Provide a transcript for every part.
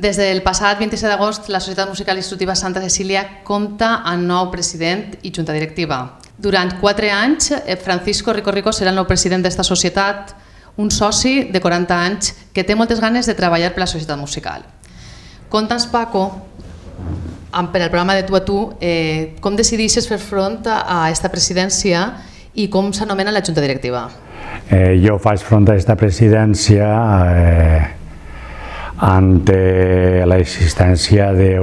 Des del passat 27 d'agost, la Societat Musical Instructiva Santa Cecília compta amb nou president i junta directiva. Durant 4 anys, Francisco Rico serà el nou president d'esta societat, un soci de 40 anys que té moltes ganes de treballar per la societat musical. Conta'ns, Paco, per al programa de Tu a Tu, com decideixes fer front a aquesta presidència i com s'anomena la junta directiva? Jo faig front a aquesta presidència ante la existència de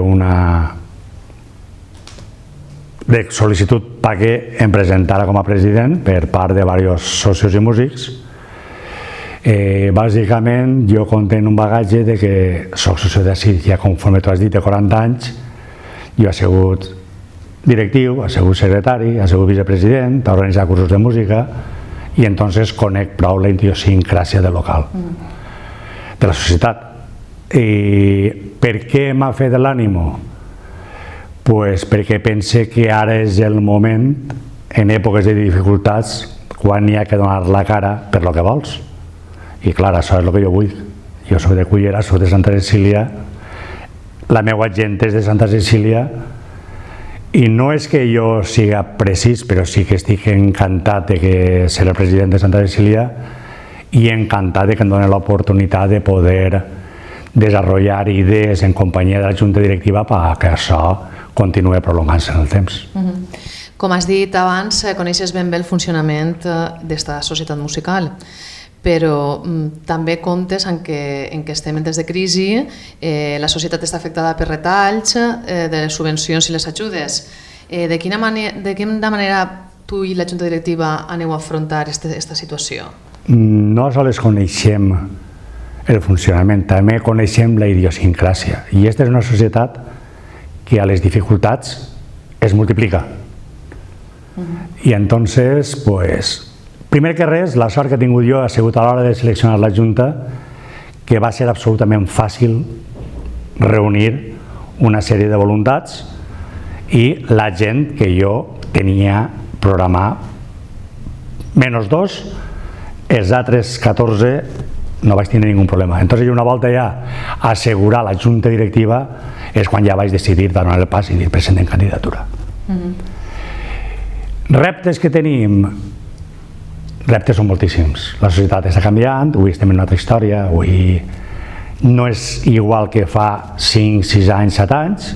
sol·licitud perquè em presentara com a president per part de diversos socios i músics. Bàsicament, jo conté un bagatge de que soc soci de Cecília, conforme tu has dit, de 40 anys. Jo he sigut directiu, he sigut secretari, he sigut vicepresident, he organitzat cursos de música i entonces conec prou la idiosincràsia del local, de la societat. I per què m'ha fet l'ànimo? Pues perquè pense que ara és el moment, en èpoques de dificultats, quan n'hi ha que donar la cara per lo que vols. I clar, això és el que jo vull. Jo soc de Cullera, soc de Santa Cecília, la meva gent és de Santa Cecília, i no és que jo siga precís, però sí que estic encantat de ser el president de Santa Cecília i encantat de que em doni l'oportunitat de poder desenvolupar idees en companyia de la junta directiva perquè això continuï prolongant-se en el temps. Com has dit abans, coneixes ben bé el funcionament d'esta societat musical, però també comptes en que estem en temps de crisi, la societat està afectada per retalls de les subvencions i les ajudes. De quina manera tu i la junta directiva aneu a afrontar aquesta situació? No sols coneixem el funcionament, també coneixem la idiosincràsia. I aquesta és una societat que a les dificultats es multiplica. I entonces, primer que res, la sort que he tingut jo ha sigut a l'hora de seleccionar la Junta, que va ser absolutament fàcil reunir una sèrie de voluntats i la gent que jo tenia programat -2, els altres 14 no vaig tenir ningú problema. Entonces, una volta ja assegurar la junta directiva és quan ja vaig decidir donar el pas i dir present en candidatura. Reptes que tenim, reptes són moltíssims. La societat està canviant, avui estem en una altra història, avui no és igual que fa 5, 6 anys, 7 anys,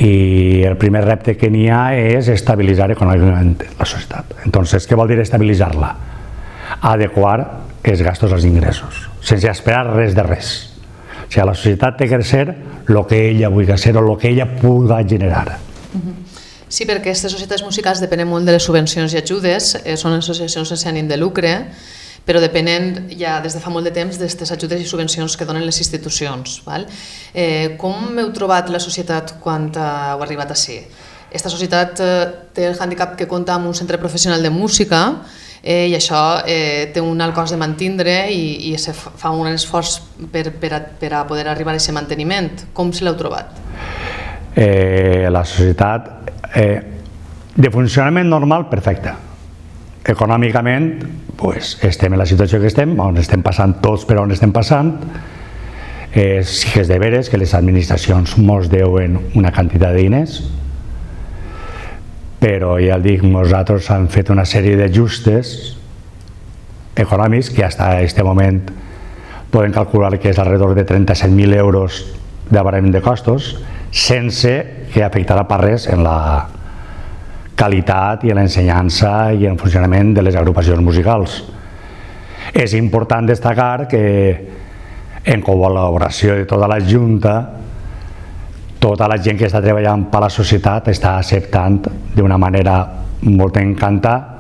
i el primer repte que n'hi ha és estabilitzar econòmicament la societat. Entonces, què vol dir estabilitzar-la? Adequar els gastos als ingressos, sense esperar res de res. O sigui, la societat té que ser el que ella vulgui ser o el que ella pugui generar. Sí, perquè aquestes societats musicals depenen molt de les subvencions i ajudes, són associacions sense ànim de lucre, però depenen ja des de fa molt de temps d'aquestes ajudes i subvencions que donen les institucions. Com heu trobat la societat quan heu arribat ací? Aquesta societat té el hàndicap que compta amb un centre professional de música i això té un alt cost de mantindre i se fa un esforç per a poder arribar a aquest manteniment. Com se l'heu trobat? La societat de funcionament normal, perfecte. Econòmicament, estem en la situació que estem, on estem passant tots per on estem passant. Sí que és de veres que les administracions ens deuen una quantitat de diners, però ja dic, nosaltres hem fet una sèrie d'ajustes econòmics que fins a aquest moment podem calcular que és alrededor de 37.000 euros d'abarament de costos, sense que afectarà per res en la qualitat i en l'ensenyança i en el funcionament de les agrupacions musicals. És important destacar que en col·laboració de tota la Junta, tota la gent que està treballant per la societat està acceptant d'una manera molt encantada,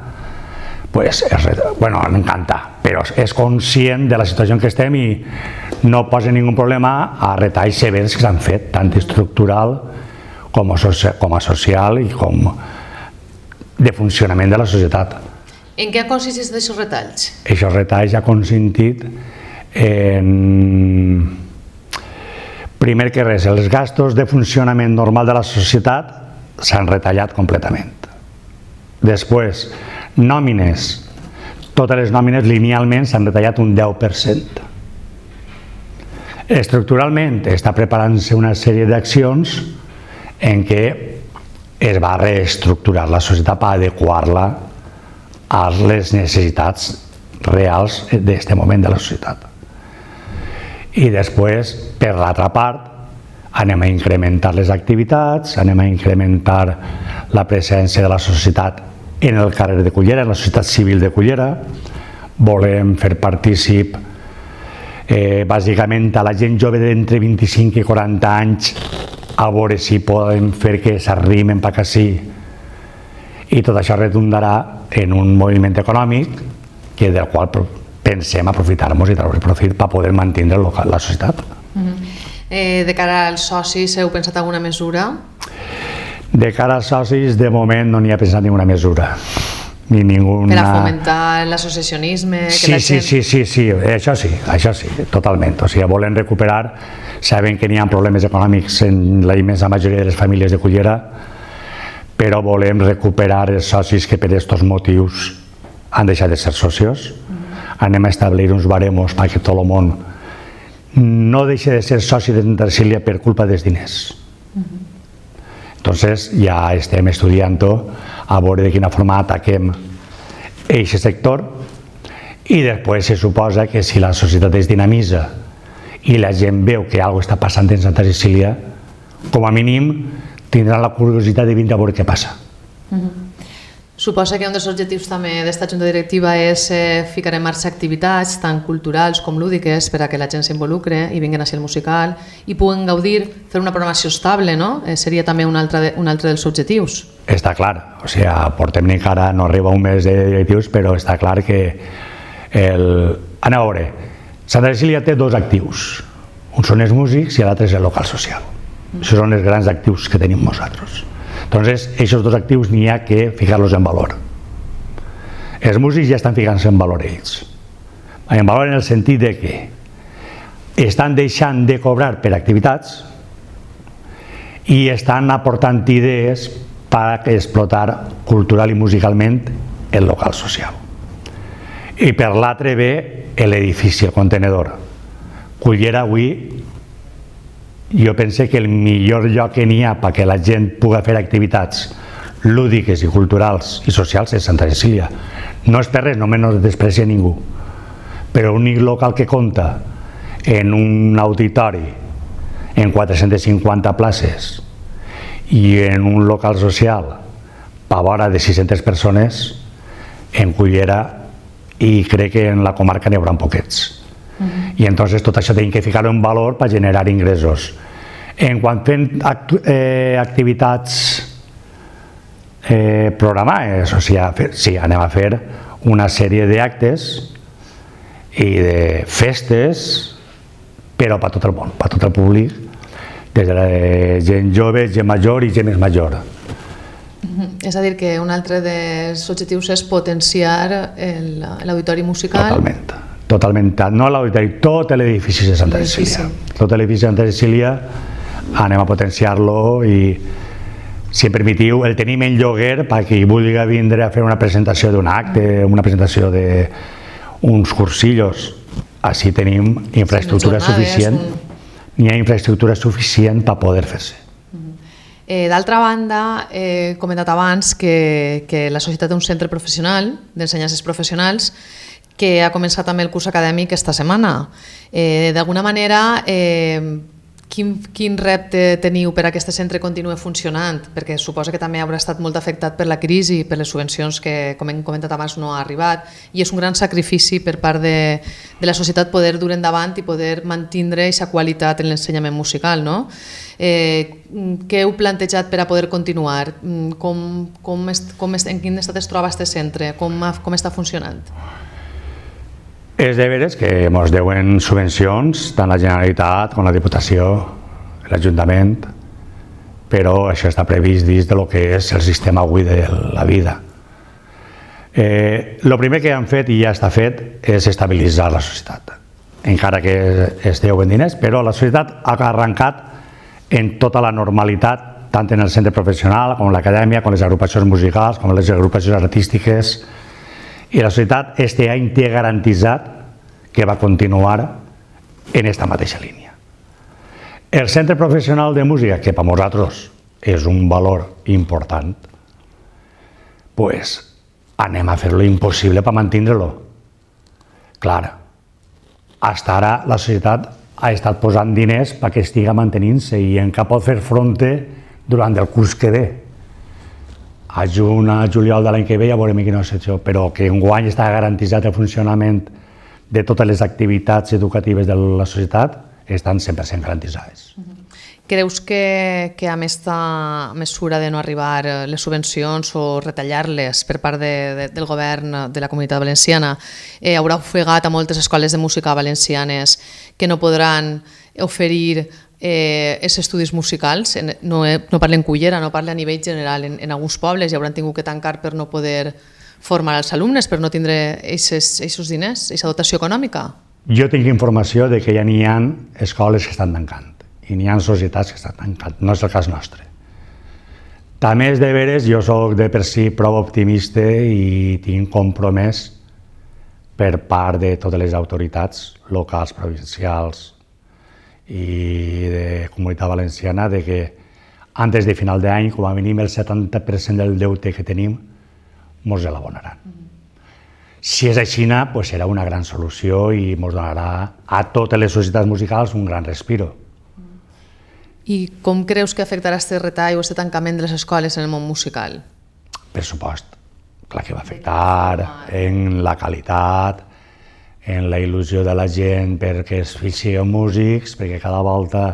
però és conscient de la situació en què estem i no posa ningú problema a retalls severs que s'han fet, tant estructural com a social i com de funcionament de la societat. En què ha consistit aquests retalls? Aquests retalls ha consistit en, primer que res, els gastos de funcionament normal de la societat s'han retallat completament. Després, nòmines. Totes les nòmines linealment s'han retallat un 10%. Estructuralment està preparant-se una sèrie d'accions en què es va reestructurar la societat per adequar-la a les necessitats reals d'aquest moment de la societat. I després, per l'altra part, anem a incrementar les activitats, anem a incrementar la presència de la societat en el carrer de Cullera, en la societat civil de Cullera. Volem fer partícip bàsicament a la gent jove d'entre 25 i 40 anys a veure si podem fer que s'arrimen per ací, i tot això redundarà en un moviment econòmic del qual pensem aprofitar-nos i treure profit per poder mantenir la societat. De cara als socis, heu pensat alguna mesura? De cara als socis, de moment no n'hi ha pensat ninguna mesura. Ni ninguna... Per a fomentar l'associacionisme? Sí, això sí, totalment. O sigui, volen recuperar, saben que n'hi ha problemes econòmics en la immensa majoria de les famílies de Cullera, però volem recuperar els socis que per aquests motius han deixat de ser socios. Anem a establir uns baremos perquè tot el món no deixi de ser soci de Santa Cecília per culpa dels diners. Entonces ja estem estudiant-ho a veure de quina forma ataquem aquest sector, i després se suposa que si la societat es dinamitza i la gent veu que alguna cosa està passant en Santa Cecília, com a mínim tindran la curiositat de vindre a veure què passa. Suposa que un dels objectius també d'esta junta directiva és ficar en marxa activitats tant culturals com lúdiques per a que la gent s'involucre i vinguin així al musical i puguen gaudir, fer una programació estable, no? Seria també un altre dels objectius. Està clar, o sigui, portem encara, no arriba un mes de directius, però està clar que anem a veure, Santa Cecília té dos actius, un són els músics i l'altre és el local social. Això són els grans actius que tenim nosaltres. Entonces, aquests dos actius n'hi ha que ficar-los en valor. Els músics ja estan ficant-se en valor ells. En valor en el sentit de que estan deixant de cobrar per activitats i estan aportant idees per explotar cultural i musicalment el local social. I per l'altre ve l'edifici, el contenedor. Cullera avui, jo penso que el millor lloc que n'hi ha perquè la gent pugui fer activitats lúdiques i culturals i socials és Santa Cecília. No és per res, no menos desprecia ningú, però l'únic local que compta en un auditori en 450 places i en un local social per vora de 600 persones en Cullera, i crec que en la comarca n'hi haurà poquets. I entonces tot això tenim que ficar-ho en valor per generar ingressos. En quant fem activitats programades, o sigui, sí, anem a fer una sèrie d'actes i de festes, però per tot el món, per tot el públic, des de la gent jove, gent major i gent més major. És a dir, que un altre dels objectius és potenciar l'auditori musical. Totalment, no l'auditori, tot l'edifici de Santa Cecília. Tot l'edifici de Santa Cecília anem a potenciar-lo i, si em permetiu, el tenim en lloguer perquè qui vulgui vindre a fer una presentació d'un acte, una presentació d'uns cursillos. Així tenim infraestructura suficient, n'hi ha infraestructura suficient per poder fer-se. D'altra banda, he comentat abans que la societat té un centre professional d'ensenyances professionals que ha començat també el curs acadèmic esta setmana. D'alguna manera, quin repte teniu per a que aquest centre continuï funcionant? Perquè suposa que també haurà estat molt afectat per la crisi, per les subvencions que, com hem comentat abans, no ha arribat, i és un gran sacrifici per part de la societat poder dur endavant i poder mantenir aquesta qualitat en l'ensenyament musical, no? Què heu plantejat per a poder continuar? En quin estat es troba aquest centre? Com està funcionant? És de veres que ens deuen subvencions, tant la Generalitat com la Diputació, l'Ajuntament, però això està previst dins del que és el sistema avui de la vida. El primer que han fet, i ja està fet, és estabilitzar la societat. Encara que es deuen diners, però la societat ha arrencat en tota la normalitat, tant en el centre professional com en l'acadèmia, com les agrupacions musicals, com les agrupacions artístiques, i la societat este any té garantitzat que va continuar en aquesta mateixa línia. El centre professional de música, que per nosaltres és un valor important, pues anem a fer lo impossible per mantenir-lo. Clar, fins ara la societat ha estat posant diners perquè estigui mantenint-se i encara pot fer fronte durant el curs que ve. A juny, a juliol de l'any que ve ja veurem quina situació, però que enguany està garantitzat el funcionament de totes les activitats educatives de la societat estan 100% garantitzades. Creus que amb aquesta mesura de no arribar les subvencions o retallar-les per part del govern de la Comunitat Valenciana haurà ofegat a moltes escoles de música valencianes que no podran oferir els estudis musicals? No parlo en Cullera, no parlo a nivell general. En alguns pobles ja hauran tingut que tancar per no poder formar els alumnes, per no tindre aquests diners, aquesta dotació econòmica? Jo tinc informació de que ja n'hi ha escoles que estan tancant i n'hi ha societats que estan tancant, no és el cas nostre. També és de veres, jo soc de per si prou optimista i tinc compromès per part de totes les autoritats locals, provincials i de Comunitat Valenciana de que antes de final d'any, com a mínim el 70% del deute que tenim ens l'abonaran. Si és així, pues serà una gran solució i ens donarà a totes les societats musicals un gran respiro. I com creus que afectarà aquest retall o aquest tancament de les escoles en el món musical? Per supost, clar que va afectar en la qualitat, en la il·lusió de la gent perquè es fixi en músics, perquè cada volta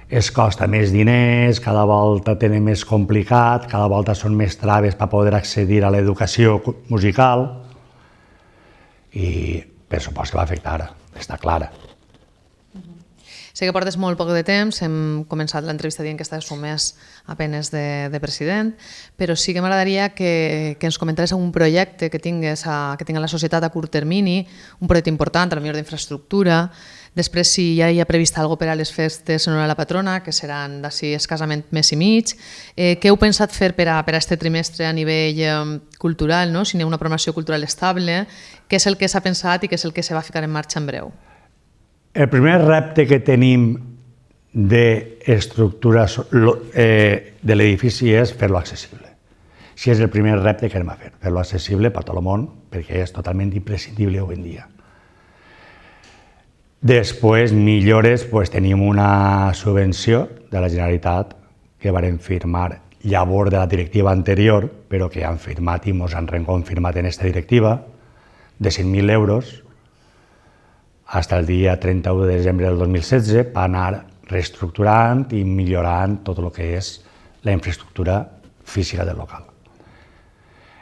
es costa més diners, cada volta tenen més complicat, cada volta són més traves per poder accedir a l'educació musical i per supost que va afectar, està clara. Sé que portes molt poc de temps, hem començat l'entrevista dient que estàs només a penes de president, però sí que m'agradaria que ens comentares algun projecte que tinga la societat a curt termini, un projecte important, potser d'infraestructura, després si ja hi ha previst alguna cosa per a les festes en honor a la patrona, que seran d'ací escassament mes i mig, què heu pensat fer per a aquest trimestre a nivell cultural, si n'hi ha una programació cultural estable, què és el que s'ha pensat i què és el que se va ficar en marxa en breu? El primer repte que tenim d'estructura de l'edifici és fer-lo accessible. Si és el primer repte que anem a fer-lo accessible per tot el món, perquè és totalment imprescindible avui en dia. Després, millores, tenim una subvenció de la Generalitat que vàrem firmar llavors de la directiva anterior, però que han firmat i ens han reconfirmat en aquesta directiva, de 100.000 euros, fins al dia 31 de desembre del 2016 per anar reestructurant i millorant tot el que és la infraestructura física del local.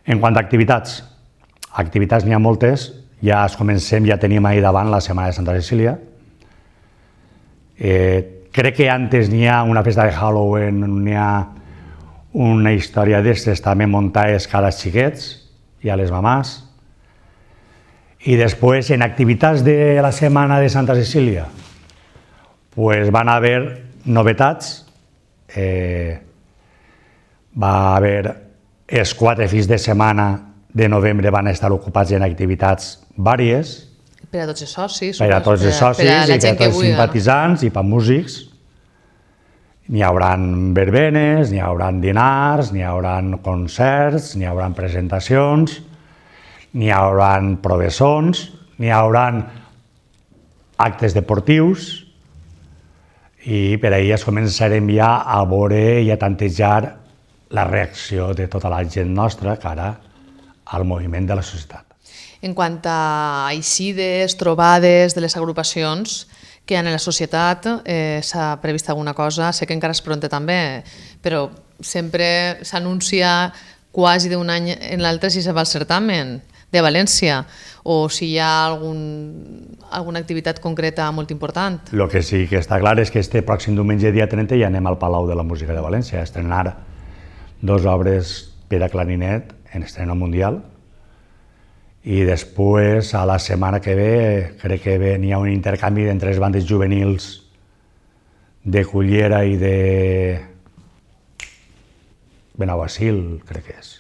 En quant a activitats n'hi ha moltes, ja es comencem, ja tenim ahir davant la Setmana de Santa Cecília. Crec que antes n'hi ha una festa de Halloween, n'hi ha una història d'estes també muntades cada xiquets i a les mamàs. I després, en activitats de la Setmana de Santa Cecília, van haver novetats. Va haver els 4 fins de setmana de novembre van estar ocupats en activitats vàries. Per a tots els socis. Per a tots els socis i per a tots els simpatitzants i per músics. N'hi haurà verbenes, n'hi haurà dinars, n'hi haurà concerts, n'hi haurà presentacions, n'hi haurà professons, n'hi haurà actes deportius i per ahir es començarem ja a veure i a tantejar la reacció de tota la gent nostra cara al moviment de la societat. En quant a eixides, trobades de les agrupacions que hi ha en la societat, s'ha previst alguna cosa? Sé que encara és pronta també, però sempre s'anuncia quasi d'un any en l'altre si se va al certamen de València, o si hi ha alguna activitat concreta molt important. El que sí que està clar és que este pròxim diumenge, dia 30, ja anem al Palau de la Música de València a estrenar 2 obres per a clarinet en estrena mundial i després, a la setmana que ve, crec que n'hi ha un intercanvi entre les bandes juvenils de Cullera i de Benaguasil, crec que és.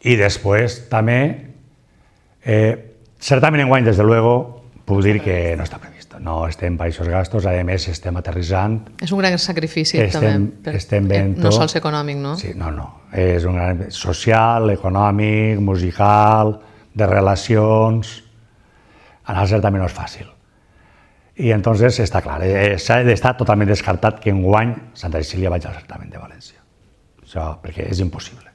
I després també, certament enguany, des de luego, puc dir que no està previst. no estem baixos gastos, a més estem aterrissant. És un gran sacrifici també, no sols econòmic, no? Sí, no, és un gran social, econòmic, musical, de relacions, anar al certamen no és fàcil. I entonces està clar, s'ha d'estar totalment descartat que enguany Santa Cecília vagi al certamen de València. Això, perquè és impossible.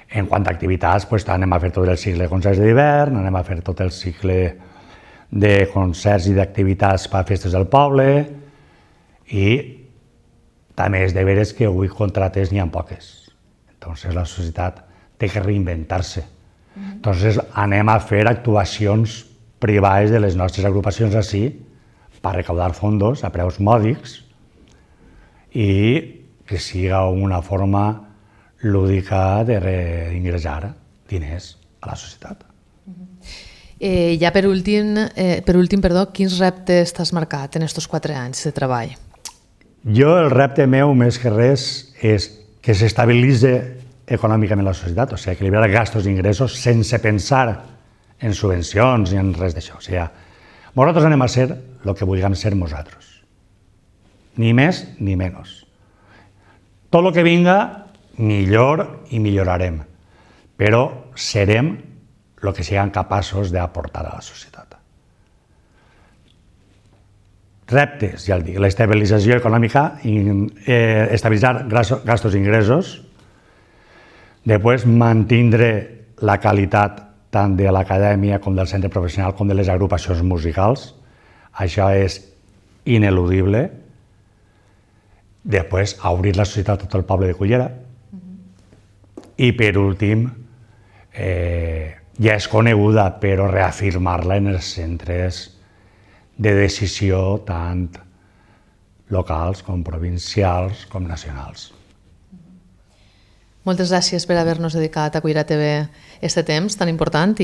En quant a activitats, anem a fer tot el cicle de concerts d'hivern, anem a fer tot el cicle de concerts i d'activitats per a festes del poble i també és de veres que avui contrates n'hi ha poques. Entonces la societat té que reinventar-se. Entonces anem a fer actuacions privades de les nostres agrupacions així per recaudar fondos a preus mòdics i que siga una forma lúdica d'ingressar diners a la societat. Ja per últim, quins reptes t'has marcat en aquests 4 anys de treball? Jo el repte meu més que res és que s'estabilitzi econòmicament la societat, o sigui, equilibrar gastos i ingressos sense pensar en subvencions ni en res d'això. O sigui, nosaltres anem a ser el que vulguem ser nosaltres, ni més ni menys. Tot el que vinga, millor i millorarem, però serem el que siguem capaços d'aportar a la societat. Reptes, ja el dic, l'estabilització econòmica, estabilitzar gastos i ingressos, després mantindre la qualitat tant de l'acadèmia com del centre professional com de les agrupacions musicals, això és ineludible. Després, obrir la societat a tot el poble de Cullera. I per últim, ja és coneguda, però reafirmar-la en els centres de decisió tant locals com provincials com nacionals. Moltes gràcies per haver-nos dedicat a Cullera TV aquest temps tan important.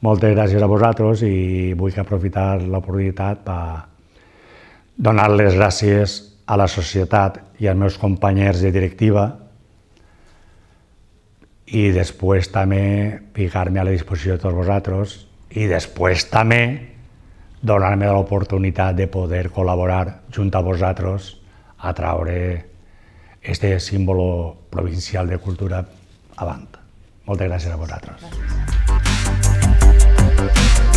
Moltes gràcies a vosaltres i vull aprofitar l'oportunitat per donar les gràcies a la societat i als meus companys de directiva i després també ficar-me a la disposició de tots vosaltres i després també donar-me l'oportunitat de poder col·laborar junt a vosaltres a traure este símbolo provincial de cultura avant. Moltes gràcies a vosaltres. Gràcies.